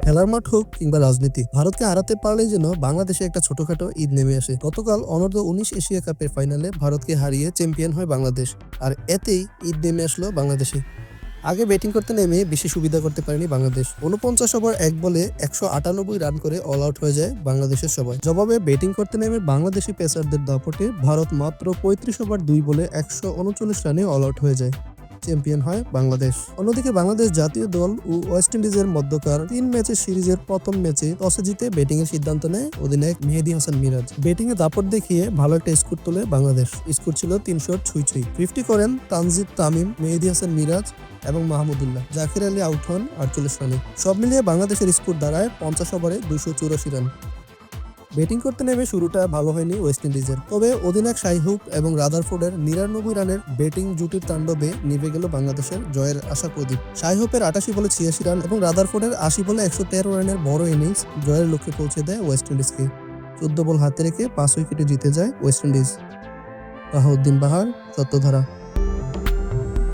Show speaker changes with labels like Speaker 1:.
Speaker 1: খেলার মাঠ হোক কিংবা রাজনীতি, ভারতকে হারাতে পারলেই যেন বাংলাদেশে একটা ছোটখাটো ঈদ নেমে আসে। গতকাল অনূর্ধ্ব-19 এশিয়া কাপের ফাইনালে ভারতকে হারিয়ে চ্যাম্পিয়ন হয় বাংলাদেশ। আর এতেই ঈদ নেমে আসলো বাংলাদেশে। আগে ব্যাটিং করতে নেমে বেশি সুবিধা করতে পারেনি বাংলাদেশ। ৪৯ ওভার ১ বলে ১৯৮ রান করে অল আউট হয়ে যায় বাংলাদেশের সবাই। জবাবে ব্যাটিং করতে নেমে বাংলাদেশি পেসারদের দাপটে ভারত মাত্র ৩৫ ওভার ২ বলে ১৩৯ রানে অল আউট হয়ে যায়। চ্যাম্পিয়ন হয় বাংলাদেশ। অন্যদিকে বাংলাদেশ জাতীয় দল ও ওয়েস্ট ইন্ডিজের মধ্যকার ৩ ম্যাচের সিরিজের প্রথম ম্যাচে টসে জিতে ব্যাটিং এর সিদ্ধান্ত নেয় অধিনায়ক মেহেদী হাসান মিরাজ। ব্যাটিং এ দাপট দেখিয়ে ভালো একটা স্কোর তোলে বাংলাদেশ। স্কোর ছিল ৩০০ ছুঁই। 50 করেন তানজিদ তামিম, মেহেদী হাসান মিরাজ এবং মাহমুদুল্লাহ। জাকির আলী আউট হন ৪৮ রানে। সব মিলিয়ে বাংলাদেশের স্কোর দাঁড়ায় ৫০ ওভারে ২৮৪ রান। ব্যাটিং করতে নেমে শুরুটা ভালো হয়নি ওয়েস্ট ইন্ডিজের। তবে অধিনায়ক শাই হোপ এবং রাদারফোর্ডের ৯৯ রানের ব্যাটিং জুটির তাণ্ডবে নিভে গেল বাংলাদেশের জয়ের আশা প্রদীপ। শাই হোপের ৮৮ বলে ৮৬ রান এবং রাদারফোর্ডের ৮০ বলে ১১৩ রানের বড় ইনিংস জয়ের লক্ষ্যে পৌঁছে দেয় ওয়েস্ট ইন্ডিজকে। ১৪ বল হাতে রেখে ৫ উইকেটে জিতে যায় ওয়েস্ট ইন্ডিজ। বাহাউদ্দিন বাহার, সত্যধারা।